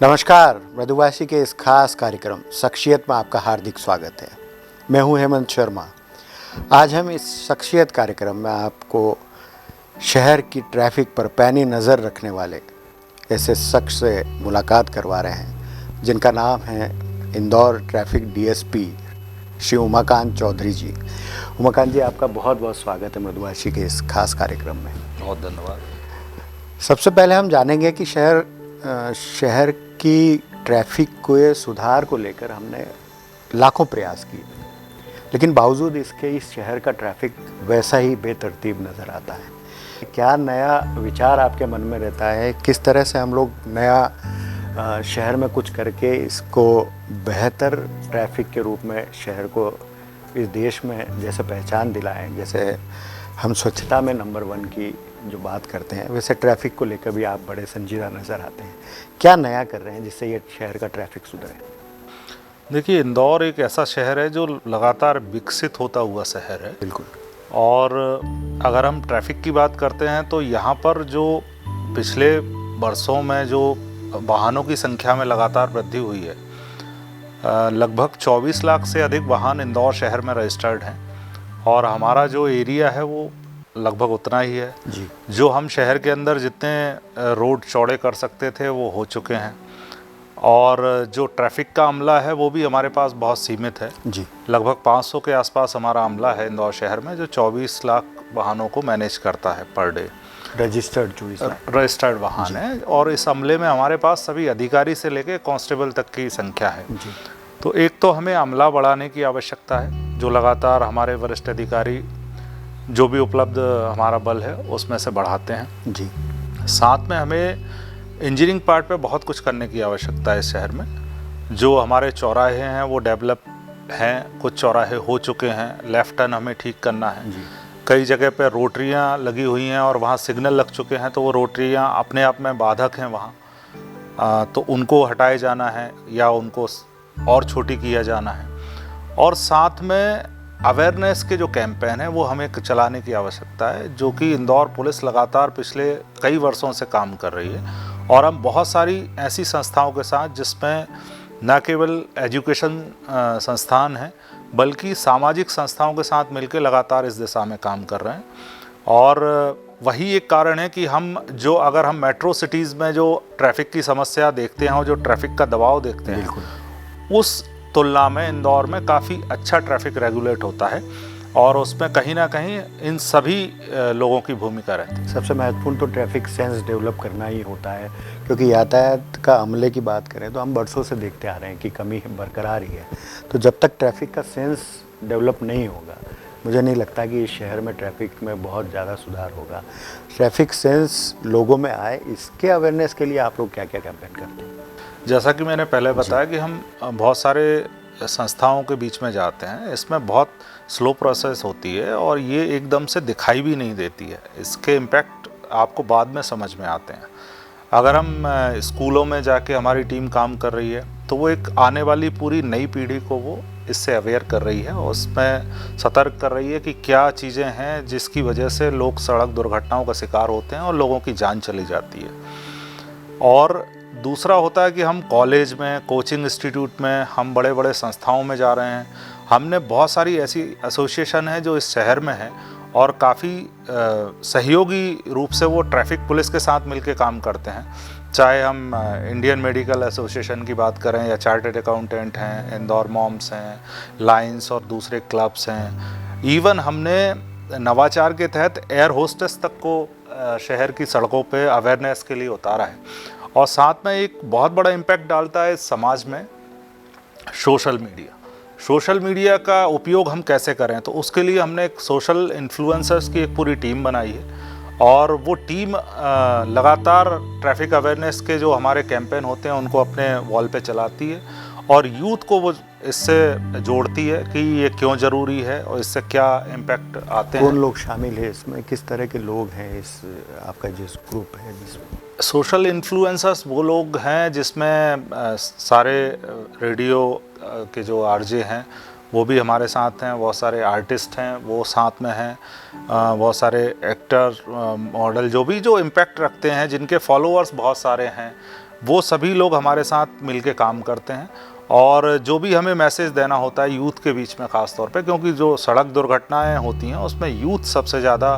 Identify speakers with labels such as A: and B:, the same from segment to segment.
A: नमस्कार, मृदुभाषी के इस खास कार्यक्रम शख्सियत में आपका हार्दिक स्वागत है। मैं हूं हेमंत शर्मा। आज हम इस शख्सियत कार्यक्रम में आपको शहर की ट्रैफिक पर पैनी नज़र रखने वाले ऐसे शख्स से मुलाकात करवा रहे हैं जिनका नाम है इंदौर ट्रैफिक डीएसपी श्री उमाकांत चौधरी जी। उमाकांत जी, आपका बहुत बहुत स्वागत है मृदुभाषी के इस खास कार्यक्रम में।
B: बहुत धन्यवाद।
A: सबसे पहले हम जानेंगे कि शहर की ट्रैफिक के सुधार को लेकर हमने लाखों प्रयास किए, लेकिन बावजूद इसके इस शहर का ट्रैफिक वैसा ही बेतरतीब नज़र आता है। क्या नया विचार आपके मन में रहता है? किस तरह से हम लोग नया शहर में कुछ करके इसको बेहतर ट्रैफिक के रूप में शहर को इस देश में जैसे पहचान दिलाएं, जैसे हम स्वच्छता में नंबर 1 की जो बात करते हैं, वैसे ट्रैफिक को लेकर भी आप बड़े संजीदा नज़र आते हैं। क्या नया कर रहे हैं जिससे ये शहर का ट्रैफिक सुधरे?
B: देखिए, इंदौर एक ऐसा शहर है जो लगातार विकसित होता हुआ शहर है।
A: बिल्कुल।
B: और अगर हम ट्रैफिक की बात करते हैं तो यहाँ पर जो पिछले वर्षों में जो वाहनों की संख्या में लगातार वृद्धि हुई है, लगभग 24 लाख से अधिक वाहन इंदौर शहर में रजिस्टर्ड हैं और हमारा जो एरिया है वो लगभग उतना ही है
A: जी।
B: जो हम शहर के अंदर जितने रोड चौड़े कर सकते थे वो हो चुके हैं और जो ट्रैफिक का अमला है वो भी हमारे पास बहुत सीमित है
A: जी।
B: लगभग 500 के आसपास हमारा अमला है इंदौर शहर में, जो 24 लाख वाहनों को मैनेज करता है पर डे।
A: रजिस्टर्ड
B: वाहन है और इस अमले में हमारे पास सभी अधिकारी से लेके कांस्टेबल तक की संख्या है
A: जी।
B: तो एक तो हमें अमला बढ़ाने की आवश्यकता है, जो लगातार हमारे वरिष्ठ अधिकारी जो भी उपलब्ध हमारा बल है उसमें से बढ़ाते हैं
A: जी।
B: साथ में हमें इंजीनियरिंग पार्ट पे बहुत कुछ करने की आवश्यकता है इस शहर में। जो हमारे चौराहे हैं वो डेवलप हैं, कुछ चौराहे हो चुके हैं, लेफ्ट टर्न हमें ठीक करना है। कई जगह पे रोटरियां लगी हुई हैं और वहाँ सिग्नल लग चुके हैं तो वो रोटरियां अपने आप में बाधक हैं वहाँ, तो उनको हटाए जाना है या उनको और छोटी किया जाना है। और साथ में अवेयरनेस के जो कैंपेन है वो हमें चलाने की आवश्यकता है, जो कि इंदौर पुलिस लगातार पिछले कई वर्षों से काम कर रही है और हम बहुत सारी ऐसी संस्थाओं के साथ जिसमें न केवल एजुकेशन संस्थान हैं बल्कि सामाजिक संस्थाओं के साथ मिलकर लगातार इस दिशा में काम कर रहे हैं। और वही एक कारण है कि अगर हम मेट्रो सिटीज़ में जो ट्रैफिक की समस्या देखते हैं और जो ट्रैफिक का दबाव देखते हैं, उस तुलना में इंदौर में काफ़ी अच्छा ट्रैफिक रेगुलेट होता है और उसमें कहीं ना कहीं इन सभी लोगों की भूमिका रहती है।
A: सबसे महत्वपूर्ण तो ट्रैफिक सेंस डेवलप करना ही होता है, क्योंकि यातायात का अमले की बात करें तो हम बरसों से देखते आ रहे हैं कि कमी बरकरार ही है। तो जब तक ट्रैफिक का सेंस डेवलप नहीं होगा, मुझे नहीं लगता कि इस शहर में ट्रैफिक में बहुत ज़्यादा सुधार होगा। ट्रैफिक सेंस लोगों में आए, इसके अवेयरनेस के लिए आप लोग क्या क्या कैंपेन करते हैं?
B: जैसा कि मैंने पहले बताया कि हम बहुत सारे संस्थाओं के बीच में जाते हैं, इसमें बहुत स्लो प्रोसेस होती है और ये एकदम से दिखाई भी नहीं देती है। इसके इम्पैक्ट आपको बाद में समझ में आते हैं। अगर हम स्कूलों में जाके हमारी टीम काम कर रही है तो वो एक आने वाली पूरी नई पीढ़ी को वो इससे अवेयर कर रही है और उसमें सतर्क कर रही है कि क्या चीज़ें हैं जिसकी वजह से लोग सड़क दुर्घटनाओं का शिकार होते हैं और लोगों की जान चली जाती है। और दूसरा होता है कि हम कॉलेज में, कोचिंग इंस्टीट्यूट में, हम बड़े बड़े संस्थाओं में जा रहे हैं। हमने बहुत सारी ऐसी एसोसिएशन है जो इस शहर में है और काफ़ी सहयोगी रूप से वो ट्रैफिक पुलिस के साथ मिलकर काम करते हैं। चाहे हम इंडियन मेडिकल एसोसिएशन की बात करें या चार्टर्ड अकाउंटेंट हैं, इंदौर मॉम्स हैं, लायंस और दूसरे क्लब्स हैं। इवन हमने नवाचार के तहत एयर होस्टेस तक को शहर की सड़कों पे अवेयरनेस के लिए उतारा है। और साथ में एक बहुत बड़ा इम्पैक्ट डालता है समाज में सोशल मीडिया का उपयोग हम कैसे करें, तो उसके लिए हमने एक सोशल इन्फ्लुएंसर्स की एक पूरी टीम बनाई है और वो टीम लगातार ट्रैफिक अवेयरनेस के जो हमारे कैंपेन होते हैं उनको अपने वॉल पे चलाती है और यूथ को वो इससे जोड़ती है कि ये क्यों ज़रूरी है और इससे क्या इम्पैक्ट आते हैं।
A: कौन लोग शामिल है इसमें, किस तरह के लोग हैं इस आपका जिस ग्रुप है जिसमें?
B: सोशल इन्फ्लुएंसर्स वो लोग हैं जिसमें सारे रेडियो के जो आरजे हैं वो भी हमारे साथ हैं, बहुत सारे आर्टिस्ट हैं वो साथ में हैं, बहुत सारे एक्टर, मॉडल जो इम्पैक्ट रखते हैं, जिनके फॉलोअर्स बहुत सारे हैं, वो सभी लोग हमारे साथ मिलके काम करते हैं। और जो भी हमें मैसेज देना होता है यूथ के बीच में ख़ास तौर पे, क्योंकि जो सड़क दुर्घटनाएं होती हैं उसमें यूथ सबसे ज़्यादा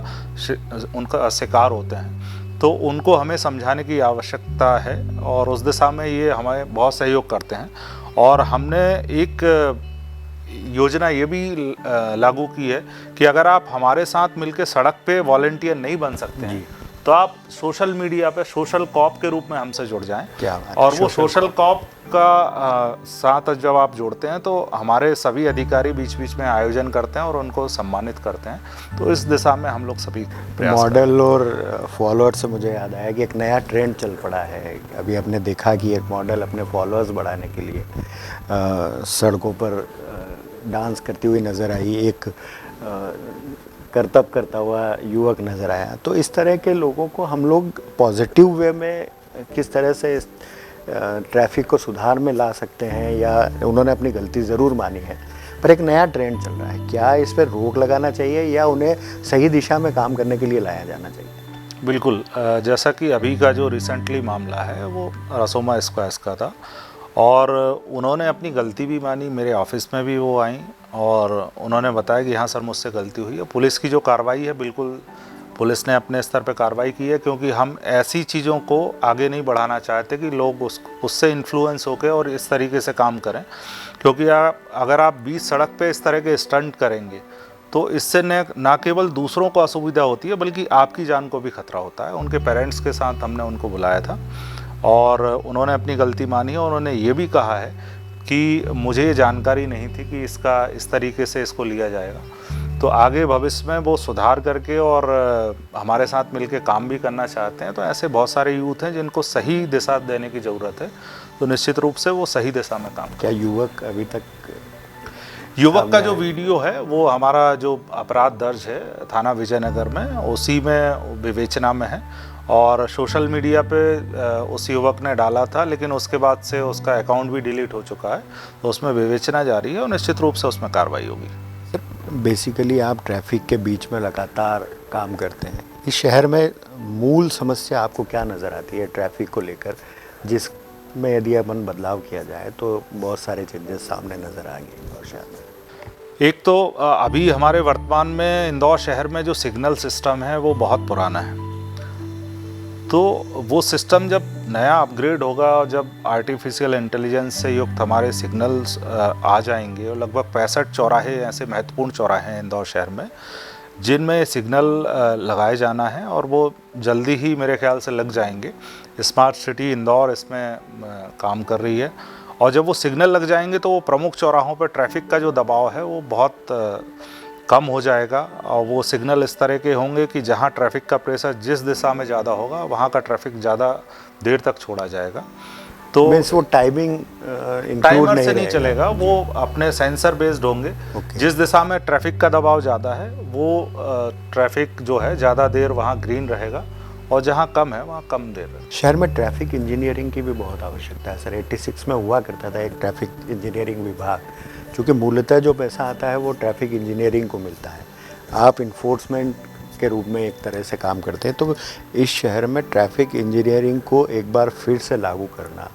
B: उनका शिकार होते हैं, तो उनको हमें समझाने की आवश्यकता है और उस दिशा में ये हमें बहुत सहयोग करते हैं। और हमने एक योजना ये भी लागू की है कि अगर आप हमारे साथ मिलकर सड़क पे वॉलंटियर नहीं बन सकते हैं तो आप सोशल मीडिया पे सोशल कॉप के रूप में हमसे जुड़ जाएं।
A: क्या बात है,
B: और वो सोशल कॉप का साथ जब आप जुड़ते हैं तो हमारे सभी अधिकारी बीच बीच में आयोजन करते हैं और उनको सम्मानित करते हैं। तो इस दिशा में हम लोग सभी प्रयास
A: मॉडल और फॉलोअर्स से मुझे याद आया कि एक नया ट्रेंड चल पड़ा है। अभी आपने देखा कि एक मॉडल अपने फॉलोअर्स बढ़ाने के लिए सड़कों पर डांस करती हुई नज़र आई, एक करतब करता हुआ युवक नज़र आया। तो इस तरह के लोगों को हम लोग पॉजिटिव वे में किस तरह से इस ट्रैफिक को सुधार में ला सकते हैं, या उन्होंने अपनी गलती ज़रूर मानी है पर एक नया ट्रेंड चल रहा है, क्या इस पर रोक लगाना चाहिए या उन्हें सही दिशा में काम करने के लिए लाया जाना चाहिए?
B: बिल्कुल, जैसा कि अभी का जो रिसेंटली मामला है वो रसोमा स्क्वायर्स का था और उन्होंने अपनी गलती भी मानी। मेरे ऑफिस में भी वो आई और उन्होंने बताया कि हाँ सर मुझसे गलती हुई है। पुलिस की जो कार्रवाई है, बिल्कुल पुलिस ने अपने स्तर पे कार्रवाई की है, क्योंकि हम ऐसी चीज़ों को आगे नहीं बढ़ाना चाहते कि लोग उससे इन्फ्लुएंस होकर और इस तरीके से काम करें। क्योंकि अगर आप बीच सड़क पे इस तरह के स्टंट करेंगे तो इससे न केवल दूसरों को असुविधा होती है बल्कि आपकी जान को भी खतरा होता है। उनके पेरेंट्स के साथ हमने उनको बुलाया था और उन्होंने अपनी गलती मानी और उन्होंने ये भी कहा है कि मुझे ये जानकारी नहीं थी कि इसका इस तरीके से इसको लिया जाएगा। तो आगे भविष्य में वो सुधार करके और हमारे साथ मिलके काम भी करना चाहते हैं। तो ऐसे बहुत सारे यूथ हैं जिनको सही दिशा देने की ज़रूरत है, तो निश्चित रूप से वो सही दिशा में काम।
A: क्या युवक अभी तक
B: युवक का जो वीडियो है वो हमारा जो अपराध दर्ज है थाना विजयनगर में, उसी में विवेचना में है और सोशल मीडिया पे उस युवक ने डाला था, लेकिन उसके बाद से उसका अकाउंट भी डिलीट हो चुका है। तो उसमें विवेचना जारी है और निश्चित रूप से उसमें कार्रवाई होगी।
A: बेसिकली आप ट्रैफिक के बीच में लगातार काम करते हैं, इस शहर में मूल समस्या आपको क्या नज़र आती है ट्रैफिक को लेकर, जिसमें यदि अपन बदलाव किया जाए तो बहुत सारे चेंजेस सामने नज़र आएंगे इंदौर शहर में?
B: एक तो अभी हमारे वर्तमान में इंदौर शहर में जो सिग्नल सिस्टम है वो बहुत पुराना है। तो वो सिस्टम जब नया अपग्रेड होगा और जब आर्टिफिशियल इंटेलिजेंस से युक्त हमारे सिग्नल्स आ जाएंगे, और लगभग 65 चौराहे ऐसे महत्वपूर्ण चौराहे हैं इंदौर शहर में जिनमें सिग्नल लगाए जाना है और वो जल्दी ही मेरे ख्याल से लग जाएंगे। स्मार्ट सिटी इंदौर इसमें काम कर रही है और जब वो सिग्नल लग जाएंगे तो वो प्रमुख चौराहों पर ट्रैफिक का जो दबाव है वो बहुत कम हो जाएगा और वो सिग्नल इस तरह के होंगे कि जहाँ ट्रैफिक का प्रेशर जिस दिशा में ज़्यादा होगा वहाँ का ट्रैफिक ज़्यादा देर तक छोड़ा जाएगा। तो
A: वो टाइमिंग
B: टाइमर से नहीं चलेगा, वो अपने सेंसर बेस्ड होंगे। जिस दिशा में ट्रैफिक का दबाव ज़्यादा है वो ट्रैफिक जो है ज़्यादा देर वहाँ ग्रीन रहेगा और जहाँ कम है वहाँ कम देर रहेगा।
A: शहर में ट्रैफिक इंजीनियरिंग की भी बहुत आवश्यकता है सर। 86 में हुआ करता था एक ट्रैफिक इंजीनियरिंग विभाग, क्योंकि मूलतः जो पैसा आता है वो ट्रैफिक इंजीनियरिंग को मिलता है। आप इन्फोर्समेंट के रूप में एक तरह से काम करते हैं, तो इस शहर में ट्रैफिक इंजीनियरिंग को एक बार फिर से लागू करना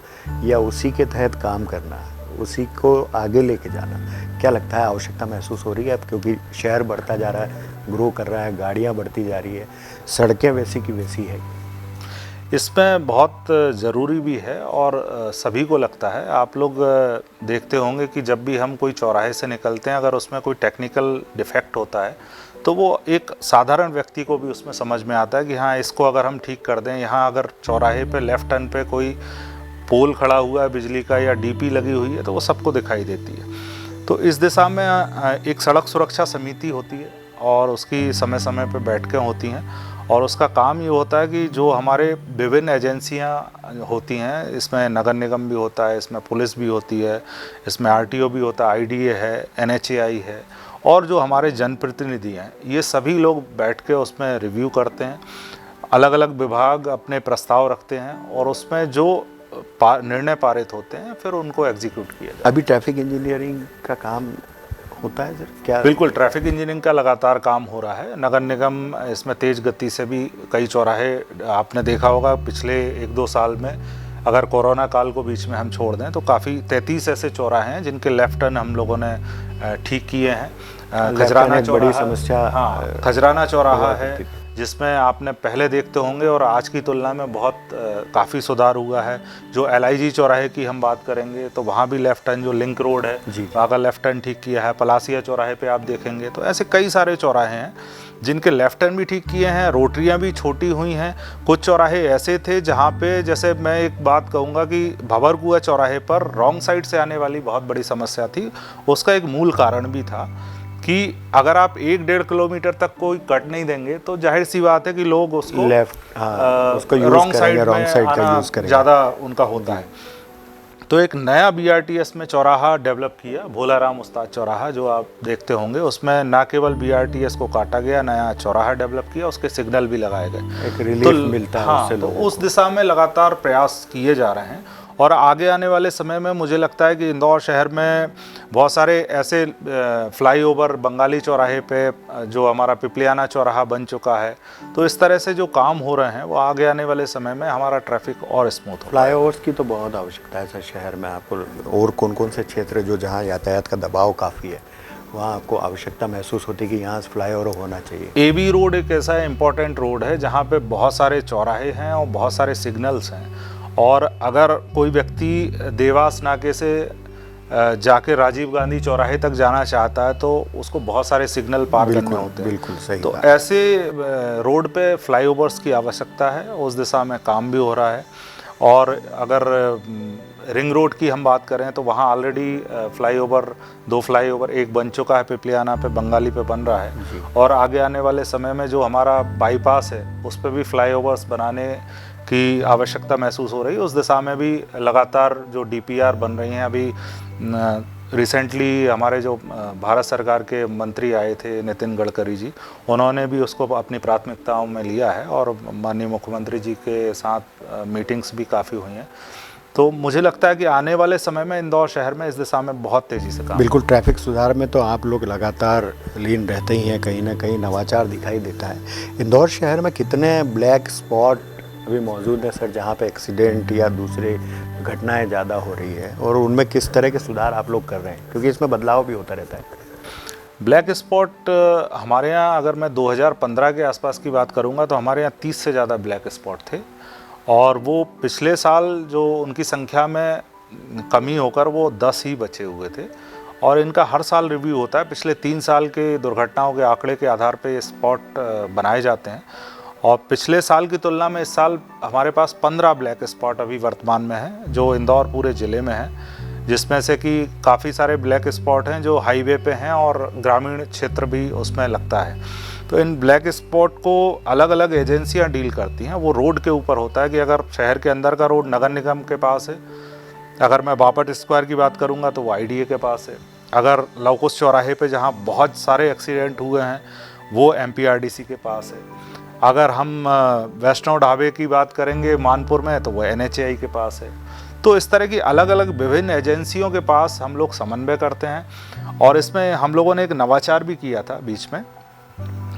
A: या उसी के तहत काम करना, उसी को आगे लेके जाना, क्या लगता है आवश्यकता महसूस हो रही है अब? क्योंकि शहर बढ़ता जा रहा है, ग्रो कर रहा है, गाड़ियाँ बढ़ती जा रही है, सड़कें वैसी की वैसी है।
B: इसमें बहुत ज़रूरी भी है और सभी को लगता है। आप लोग देखते होंगे कि जब भी हम कोई चौराहे से निकलते हैं, अगर उसमें कोई टेक्निकल डिफेक्ट होता है तो वो एक साधारण व्यक्ति को भी उसमें समझ में आता है कि हाँ इसको अगर हम ठीक कर दें। यहाँ अगर चौराहे पे लेफ़्ट टर्न पे कोई पोल खड़ा हुआ है बिजली का या डीपी लगी हुई है तो वो सबको दिखाई देती है। तो इस दिशा में एक सड़क सुरक्षा समिति होती है और उसकी समय समय पर बैठकें होती हैं और उसका काम ये होता है कि जो हमारे विभिन्न एजेंसियां होती हैं, इसमें नगर निगम भी होता है, इसमें पुलिस भी होती है, इसमें आरटीओ भी होता है, आईडीए है, एनएचएआई है और जो हमारे जनप्रतिनिधि हैं, ये सभी लोग बैठ के उसमें रिव्यू करते हैं। अलग अलग विभाग अपने प्रस्ताव रखते हैं और उसमें जो निर्णय पारित होते हैं फिर उनको एग्जीक्यूट किया जाता है।
A: अभी ट्रैफिक इंजीनियरिंग का काम होता है सर क्या?
B: बिल्कुल, ट्रैफिक इंजीनियरिंग का लगातार काम हो रहा है। नगर निगम इसमें तेज़ गति से भी कई चौराहे आपने देखा होगा पिछले 1-2 साल में अगर कोरोना काल को बीच में हम छोड़ दें तो काफ़ी 33 ऐसे चौराहे हैं जिनके लेफ्ट टर्न हम लोगों ने ठीक किए हैं। खजराना
A: एक बड़ी समस्या,
B: हाँ, खजराना चौराहा है जिसमें आपने पहले देखते होंगे और आज की तुलना में बहुत काफ़ी सुधार हुआ है। जो LIG चौराहे की हम बात करेंगे तो वहाँ भी लेफ्ट टर्न, जो लिंक रोड है वहाँ का लेफ्ट टर्न ठीक किया है। पलासिया चौराहे पे आप देखेंगे तो ऐसे कई सारे चौराहे हैं जिनके लेफ्ट टर्न भी ठीक किए हैं, रोटरियाँ भी छोटी हुई हैं। कुछ चौराहे ऐसे थे जहाँ पे, जैसे मैं एक बात कहूँगा कि भंवरकुआं चौराहे पर रॉन्ग साइड से आने वाली बहुत बड़ी समस्या थी। उसका एक मूल कारण भी था कि अगर आप 1-1.5 किलोमीटर तक कोई कट नहीं देंगे तो जाहिर सी बात है कि लोग उसको
A: उसको
B: रॉन्ग साइड
A: का यूज़ करेंगे,
B: ज़्यादा उनका होता है। तो एक नया BRTS में चौराहा डेवलप किया, भोलाराम उस्ताद चौराहा, जो आप देखते होंगे। उसमें ना केवल BRTS को काटा गया, नया चौराहा डेवलप किया, उसके सिग्नल भी लगाए गए,
A: एक रिलीफ मिलता है उससे
B: तो
A: लोगों
B: उस दिशा में लगातार प्रयास किए जा रहे हैं। और आगे आने वाले समय में मुझे लगता है कि इंदौर शहर में बहुत सारे ऐसे फ्लाईओवर, बंगाली चौराहे पे जो हमारा पिपलियाना चौराहा बन चुका है, तो इस तरह से जो काम हो रहे हैं वो आगे आने वाले समय में हमारा ट्रैफिक और स्मूथ हो।
A: फ्लाईओवर्स की तो बहुत आवश्यकता है सर शहर में। आपको और कौन कौन से क्षेत्र जो जहाँ यातायात का दबाव काफ़ी है वहाँ आपको आवश्यकता महसूस होती है कि यहाँ फ्लाईओवर होना चाहिए?
B: AB रोड एक ऐसा इम्पॉर्टेंट रोड है जहाँ पे बहुत सारे चौराहे हैं और बहुत सारे सिग्नल्स हैं, और अगर कोई व्यक्ति देवास नाके से जाके राजीव गांधी चौराहे तक जाना चाहता है तो उसको बहुत सारे सिग्नल पार करने होते हैं।
A: बिल्कुल सही।
B: तो ऐसे रोड पे फ्लाईओवर्स की आवश्यकता है, उस दिशा में काम भी हो रहा है। और अगर रिंग रोड की हम बात करें तो वहाँ ऑलरेडी फ्लाईओवर, 2 फ्लाईओवर, एक बन चुका है पिपलियाना पे, बंगाली पे बन रहा है, और आगे आने वाले समय में जो हमारा बाईपास है उस पर भी फ्लाईओवर्स बनाने की आवश्यकता महसूस हो रही है। उस दिशा में भी लगातार जो DPR बन रही हैं। अभी रिसेंटली हमारे जो भारत सरकार के मंत्री आए थे, नितिन गडकरी जी, उन्होंने भी उसको अपनी प्राथमिकताओं में लिया है, और माननीय मुख्यमंत्री जी के साथ मीटिंग्स भी काफ़ी हुई हैं। तो मुझे लगता है कि आने वाले समय में इंदौर शहर में इस दिशा में बहुत तेज़ी से काम।
A: बिल्कुल, ट्रैफिक सुधार में तो आप लोग लगातार लीन रहते ही हैं, कहीं ना कहीं नवाचार दिखाई देता है। इंदौर शहर में कितने ब्लैक स्पॉट अभी मौजूद है सर जहाँ पे एक्सीडेंट या दूसरे घटनाएं ज़्यादा हो रही है, और उनमें किस तरह के सुधार आप लोग कर रहे हैं, क्योंकि इसमें बदलाव भी होता रहता है?
B: ब्लैक स्पॉट हमारे यहाँ, अगर मैं 2015 के आसपास की बात करूँगा तो हमारे यहाँ 30 से ज़्यादा ब्लैक स्पॉट थे, और वो पिछले साल जो उनकी संख्या में कमी होकर वो 10 ही बचे हुए थे। और इनका हर साल रिव्यू होता है, पिछले 3 साल के दुर्घटनाओं के आंकड़े के आधार पे ये स्पॉट बनाए जाते हैं। और पिछले साल की तुलना में इस साल हमारे पास 15 ब्लैक स्पॉट अभी वर्तमान में हैं, जो इंदौर पूरे ज़िले में हैं, जिसमें से कि काफ़ी सारे ब्लैक स्पॉट हैं जो हाईवे पे हैं और ग्रामीण क्षेत्र भी उसमें लगता है। तो इन ब्लैक स्पॉट को अलग अलग एजेंसियां डील करती हैं। वो रोड के ऊपर होता है कि अगर शहर के अंदर का रोड नगर निगम के पास है, अगर मैं बापट स्क्वायर की बात करूँगा तो वो IDA के पास है, अगर लवकुश चौराहे पे जहाँ बहुत सारे एक्सीडेंट हुए हैं वो MPRDC के पास है, अगर हम वैष्णव ढाबे की बात करेंगे मानपुर में तो वो NHAI के पास है। तो इस तरह की अलग अलग विभिन्न एजेंसियों के पास हम लोग समन्वय करते हैं। और इसमें हम लोगों ने एक नवाचार भी किया था बीच में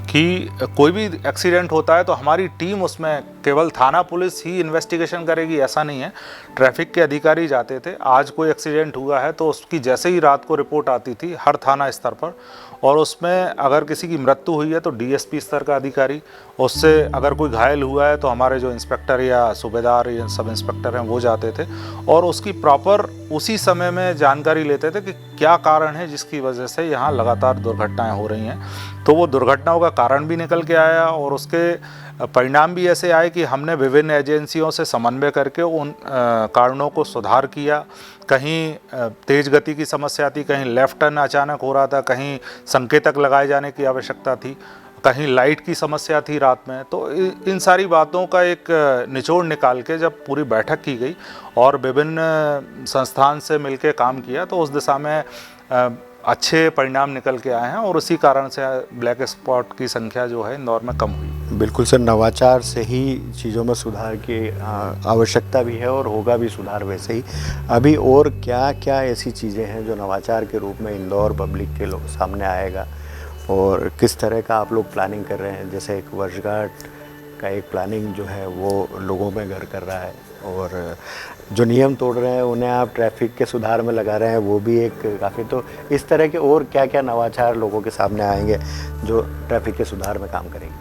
B: कि कोई भी एक्सीडेंट होता है तो हमारी टीम उसमें केवल थाना पुलिस ही इन्वेस्टिगेशन करेगी ऐसा नहीं है, ट्रैफिक के अधिकारी जाते थे। आज कोई एक्सीडेंट हुआ है तो उसकी जैसे ही रात को रिपोर्ट आती थी हर थाना स्तर पर, और उसमें अगर किसी की मृत्यु हुई है तो DSP स्तर का अधिकारी, उससे अगर कोई घायल हुआ है तो हमारे जो इंस्पेक्टर या सूबेदार या सब इंस्पेक्टर हैं वो जाते थे और उसकी प्रॉपर उसी समय में जानकारी लेते थे कि क्या कारण है जिसकी वजह से यहाँ लगातार दुर्घटनाएं हो रही हैं। तो वो दुर्घटनाओं का कारण भी निकल के आया और उसके परिणाम भी ऐसे आए कि हमने विभिन्न एजेंसियों से समन्वय करके उन कारणों को सुधार किया। कहीं तेज़ गति की समस्या थी, कहीं लेफ्ट टर्न अचानक हो रहा था, कहीं संकेतक लगाए जाने की आवश्यकता थी, कहीं लाइट की समस्या थी रात में। तो इन सारी बातों का एक निचोड़ निकाल के जब पूरी बैठक की गई और विभिन्न संस्थान से मिलके काम किया तो उस दिशा में अच्छे परिणाम निकल के आए हैं और उसी कारण से ब्लैक स्पॉट की संख्या जो है इंदौर में कम हुई।
A: बिल्कुल सर, नवाचार से ही चीज़ों में सुधार की आवश्यकता भी है और होगा भी सुधार वैसे ही। अभी और क्या क्या ऐसी चीज़ें हैं जो नवाचार के रूप में इंदौर पब्लिक के लोग सामने आएगा और किस तरह का आप लोग प्लानिंग कर रहे हैं? जैसे एक वर्षगांठ का एक प्लानिंग जो है वो लोगों में घर कर रहा है, और जो नियम तोड़ रहे हैं उन्हें आप ट्रैफिक के सुधार में लगा रहे हैं, वो भी एक काफ़ी। तो इस तरह के और क्या क्या नवाचार लोगों के सामने आएंगे जो ट्रैफिक के सुधार में काम करेंगे?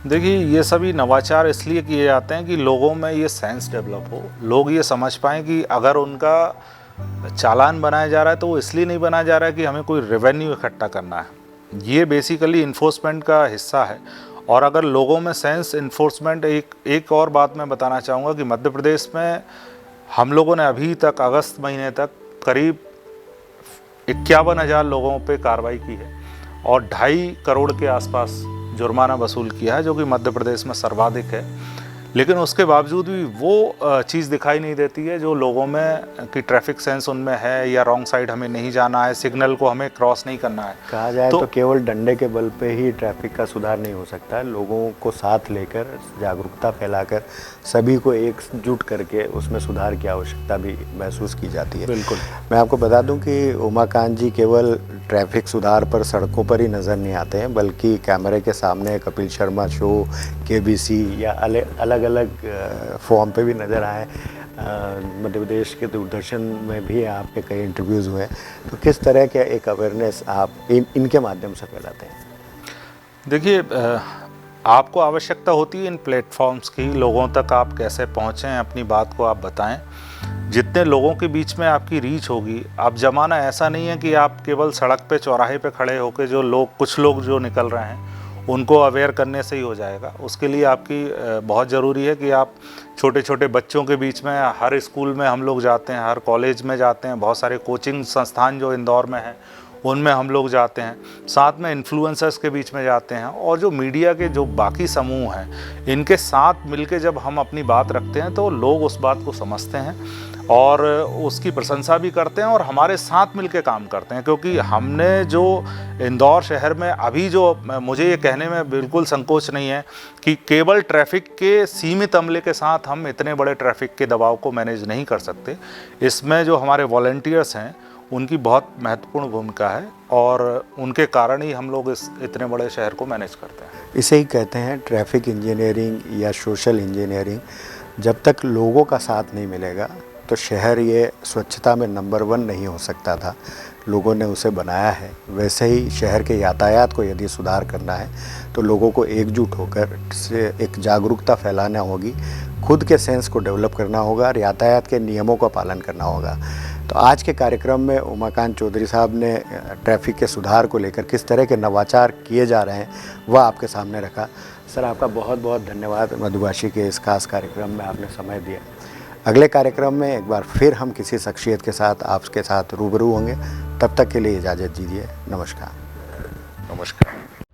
B: देखिए, ये सभी नवाचार इसलिए किए जाते हैं कि लोगों में ये सेंस डेवलप हो, लोग ये समझ पाएँ कि अगर उनका चालान बनाया जा रहा है तो वो इसलिए नहीं बनाया जा रहा है कि हमें कोई रेवेन्यू इकट्ठा करना है। ये बेसिकली इन्फोर्समेंट का हिस्सा है। और अगर लोगों में सेंस इन्फोर्समेंट, एक और बात मैं बताना चाहूँगा कि मध्य प्रदेश में हम लोगों ने अभी तक अगस्त महीने तक करीब 51,000 लोगों पे कार्रवाई की है और 2.5 करोड़ के आसपास जुर्माना वसूल किया है, जो कि मध्य प्रदेश में सर्वाधिक है। लेकिन उसके बावजूद भी वो चीज़ दिखाई नहीं देती है जो लोगों में कि ट्रैफिक सेंस उनमें है, या रॉन्ग साइड हमें नहीं जाना है, सिग्नल को हमें क्रॉस नहीं करना है।
A: कहा जाए तो केवल डंडे के बल पे ही ट्रैफिक का सुधार नहीं हो सकता, लोगों को साथ लेकर जागरूकता फैलाकर सभी को एकजुट करके उसमें सुधार की आवश्यकता भी महसूस की जाती है।
B: बिल्कुल।
A: मैं आपको बता दूं कि उमाकांत जी केवल ट्रैफिक सुधार पर सड़कों पर ही नज़र नहीं आते हैं, बल्कि कैमरे के सामने कपिल शर्मा शो, केबीसी या अलग अलग फॉर्म पे भी नज़र आए। मध्य प्रदेश के दूरदर्शन में भी आपके कई इंटरव्यूज़ हुए। तो किस तरह के एक अवेयरनेस आप इनके माध्यम से फैलाते हैं?
B: देखिए, आपको आवश्यकता होती है इन प्लेटफॉर्म्स की, लोगों तक आप कैसे पहुँचें, अपनी बात को आप बताएं। जितने लोगों के बीच में आपकी रीच होगी, अब ज़माना ऐसा नहीं है कि आप केवल सड़क पे चौराहे पे खड़े होकर जो लोग, कुछ लोग जो निकल रहे हैं उनको अवेयर करने से ही हो जाएगा। उसके लिए आपकी बहुत ज़रूरी है कि आप छोटे छोटे बच्चों के बीच में, हर स्कूल में हम लोग जाते हैं, हर कॉलेज में जाते हैं, बहुत सारे कोचिंग संस्थान जो इंदौर में हैं उनमें हम लोग जाते हैं, साथ में इन्फ्लुएंसर्स के बीच में जाते हैं, और जो मीडिया के जो बाकी समूह हैं इनके साथ मिलके जब हम अपनी बात रखते हैं तो लोग उस बात को समझते हैं और उसकी प्रशंसा भी करते हैं और हमारे साथ मिलके काम करते हैं। क्योंकि हमने जो इंदौर शहर में अभी जो, मुझे ये कहने में बिल्कुल संकोच नहीं है कि केवल ट्रैफिक के सीमित अमले के साथ हम इतने बड़े ट्रैफिक के दबाव को मैनेज नहीं कर सकते। इसमें जो हमारे वॉलंटियर्स हैं उनकी बहुत महत्वपूर्ण भूमिका है और उनके कारण ही हम लोग इस इतने बड़े शहर को मैनेज करते हैं।
A: इसे ही कहते हैं ट्रैफिक इंजीनियरिंग या सोशल इंजीनियरिंग। जब तक लोगों का साथ नहीं मिलेगा तो शहर ये स्वच्छता में नंबर 1 नहीं हो सकता था। लोगों ने उसे बनाया है। वैसे ही शहर के यातायात को यदि सुधार करना है तो लोगों को एकजुट होकर से एक जागरूकता फैलाना होगी, खुद के सेंस को डेवलप करना होगा और यातायात के नियमों का पालन करना होगा। तो आज के कार्यक्रम में उमाकांत चौधरी साहब ने ट्रैफिक के सुधार को लेकर किस तरह के नवाचार किए जा रहे हैं वह आपके सामने रखा। सर, आपका बहुत बहुत धन्यवाद मधुभाषी के इस खास कार्यक्रम में आपने समय दिया। अगले कार्यक्रम में एक बार फिर हम किसी शख्सियत के साथ आपके साथ रूबरू होंगे। तब तक के लिए इजाज़त दीजिए। नमस्कार।
B: नमस्कार।